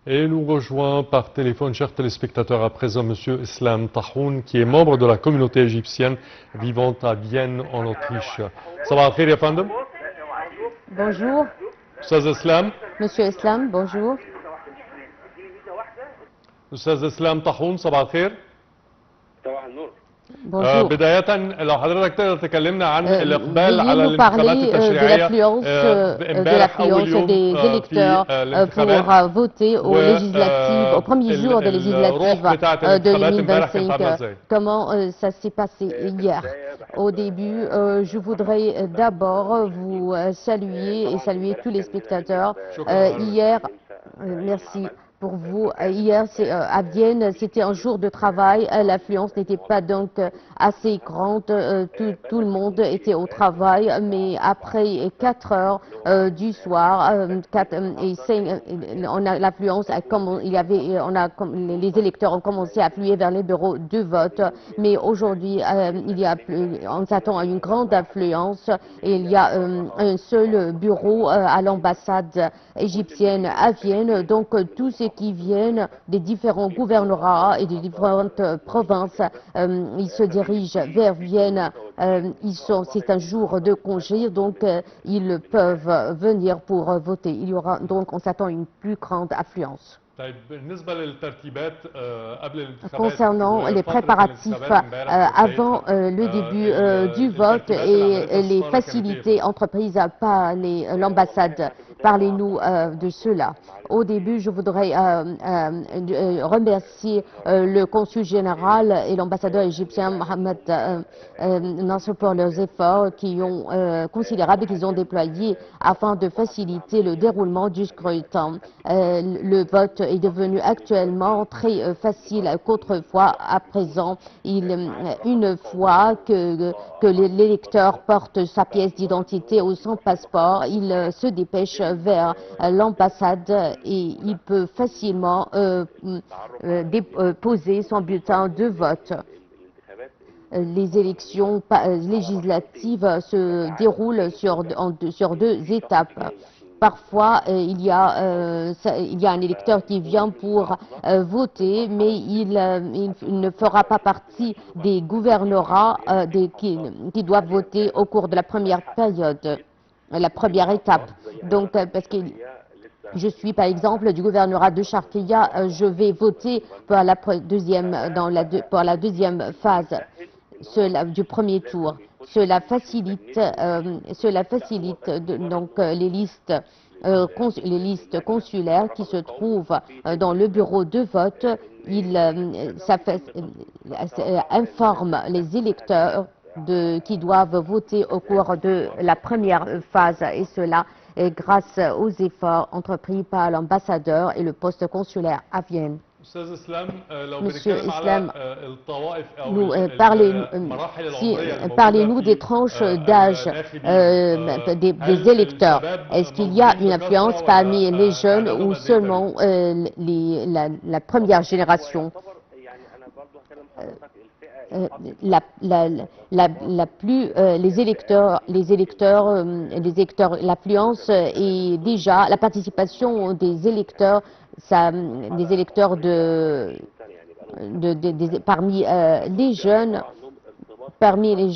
Et nous rejoint par téléphone, chers téléspectateurs, à présent M. Islam Tahoun, qui est membre de la communauté égyptienne vivant à Vienne, en Autriche. Sabah al-Khir, ya fandem. Bonjour. Ustaz Islam. Monsieur Islam, bonjour. Ustaz Islam Tahoun, Sabah al-Khir. Bonjour. بداية لو حضرتك تقدر تكلمنا عن الإقبال Veuillez على nous الانتخابات parler التشريعية de l'affluence des électeurs pour voter aux législatives, au premier jour des législatives de 2025. Comment ça s'est passé hier? Au début, je voudrais d'abord vous saluer et saluer tous les spectateurs. Hier, merci. Pour vous, hier à Vienne, c'était un jour de travail, l'affluence n'était pas donc assez grande, tout le monde était au travail, mais après 4 heures du soir, 4 et 5, on a l'affluence, les électeurs ont commencé à affluer vers les bureaux de vote, mais aujourd'hui, on s'attend à une grande affluence et il y a un seul bureau à l'ambassade égyptienne à Vienne, donc tous ceux qui viennent des différents gouvernorats et des différentes provinces, ils se dirigent vers Vienne. C'est un jour de congé, donc ils peuvent venir pour voter. Il y aura donc, on s'attend à une plus grande affluence. Concernant les préparatifs avant le début du vote et les facilités entreprises par l'ambassade, parlez-nous de cela. Au début, je voudrais remercier le consul général et l'ambassadeur égyptien Mohamed Nasser pour leurs efforts considérables qu'ils ont déployés afin de faciliter le déroulement du scrutin. Le vote est devenu actuellement très facile qu'autrefois. À présent, une fois que l'électeur porte sa pièce d'identité ou son passeport, il se dépêche vers l'ambassade et il peut facilement déposer son bulletin de vote. Les élections législatives se déroulent sur 2 étapes. Parfois, il y a un électeur qui vient pour voter, mais il ne fera pas partie des gouvernorats qui doivent voter au cours de la première période, la première étape. Donc, parce que je suis par exemple du gouvernorat de Sharqiya, je vais voter pour la deuxième phase du premier tour. Cela facilite donc les listes consulaires qui se trouvent dans le bureau de vote. Ça informe les électeurs qui doivent voter au cours de la première phase, et cela est grâce aux efforts entrepris par l'ambassadeur et le poste consulaire à Vienne. Monsieur Islam, parlez-nous des tranches d'âge des électeurs. Est-ce qu'il y a une influence parmi les jeunes ou seulement la première génération? L'affluence est déjà, la participation des électeurs parmi les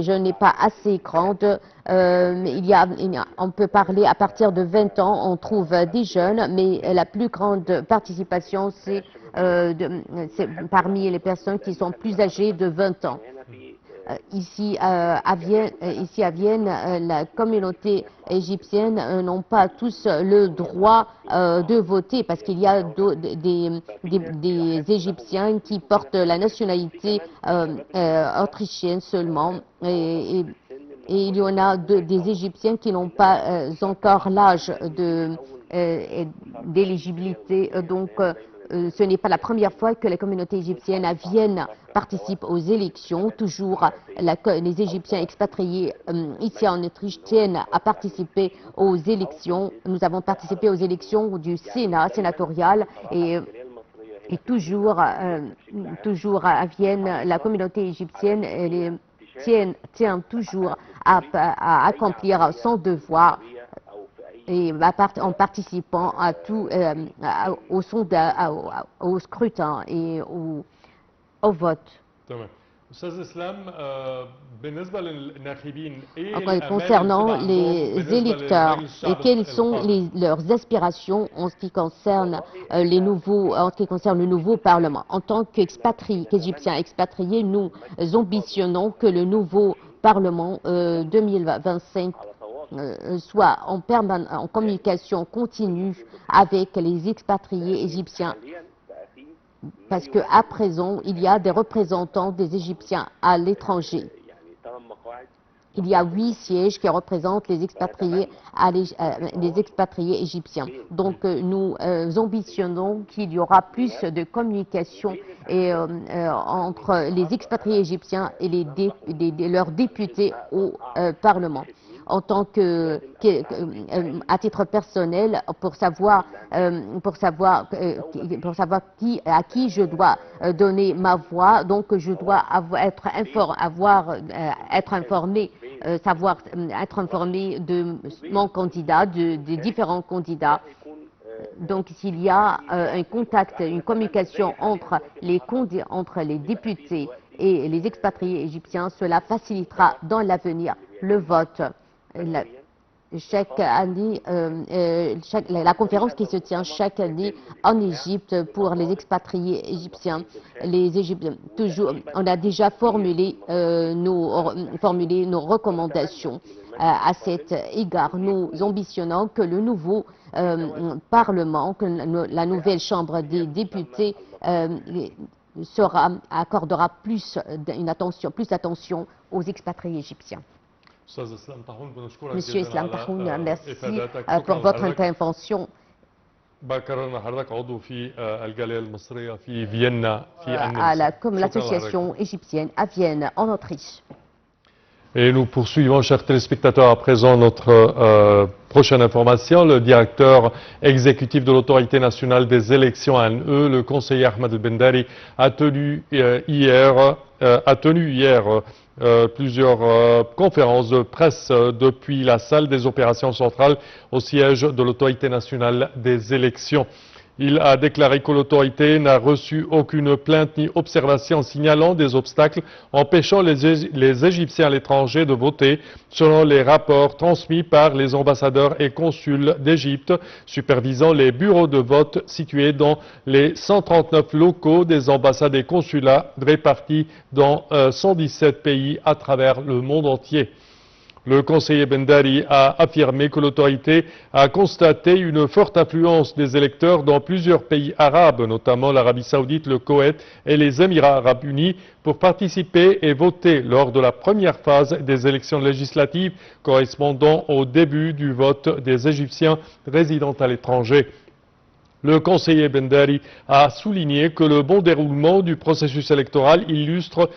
jeunes n'est pas assez grande. On peut parler à partir de 20 ans, on trouve des jeunes, mais la plus grande participation, c'est parmi les personnes qui sont plus âgées de 20 ans. Ici à Vienne, la communauté égyptienne n'ont pas tous le droit de voter parce qu'il y a des Égyptiens qui portent la nationalité autrichienne seulement et il y en a des Égyptiens qui n'ont pas encore l'âge d'éligibilité. Donc, ce n'est pas la première fois que la communauté égyptienne à Vienne participe aux élections. Toujours, les Égyptiens expatriés ici en Autriche tiennent à participer aux élections. Nous avons participé aux élections du Sénat sénatorial et toujours à Vienne, la communauté égyptienne tient toujours à accomplir son devoir et en participant à tout, au scrutin et au vote. Concernant les électeurs et quelles sont leurs aspirations en ce qui concerne le nouveau Parlement. En tant qu'Égyptiens expatriés, nous ambitionnons que le nouveau Parlement 2025 soit en communication continue avec les expatriés égyptiens, parce qu'à présent, il y a des représentants des Égyptiens à l'étranger. Il y a 8 sièges qui représentent les expatriés égyptiens. Donc, nous ambitionnons qu'il y aura plus de communication entre les expatriés égyptiens et leurs députés au Parlement. En tant à titre personnel, pour savoir à qui je dois donner ma voix, donc je dois être informé de mon candidat, des différents candidats. Donc, s'il y a un contact, une communication entre les députés et les expatriés égyptiens, cela facilitera dans l'avenir le vote. Chaque année, la conférence qui se tient chaque année en Égypte pour les expatriés égyptiens, on a déjà formulé nos recommandations à cet égard. Nous ambitionnons que le nouveau Parlement, que la nouvelle Chambre des députés accordera plus d'attention aux expatriés égyptiens. Monsieur Islam Tahoun, merci pour votre intervention. Comme l'association égyptienne à Vienne, en Autriche. Et nous poursuivons, chers téléspectateurs, à présent notre prochaine information. Le directeur exécutif de l'Autorité nationale des élections ANE, le conseiller Ahmed El-Bendari, a tenu hier plusieurs conférences de presse depuis la salle des opérations centrales au siège de l'Autorité nationale des élections. Il a déclaré que l'autorité n'a reçu aucune plainte ni observation signalant des obstacles empêchant les Égyptiens à l'étranger de voter, selon les rapports transmis par les ambassadeurs et consuls d'Égypte, supervisant les bureaux de vote situés dans les 139 locaux des ambassades et consulats répartis dans 117 pays à travers le monde entier. Le conseiller Bendari a affirmé que l'autorité a constaté une forte affluence des électeurs dans plusieurs pays arabes, notamment l'Arabie Saoudite, le Koweït et les Émirats arabes unis, pour participer et voter lors de la première phase des élections législatives correspondant au début du vote des Égyptiens résidant à l'étranger. Le conseiller Bendari a souligné que le bon déroulement du processus électoral illustre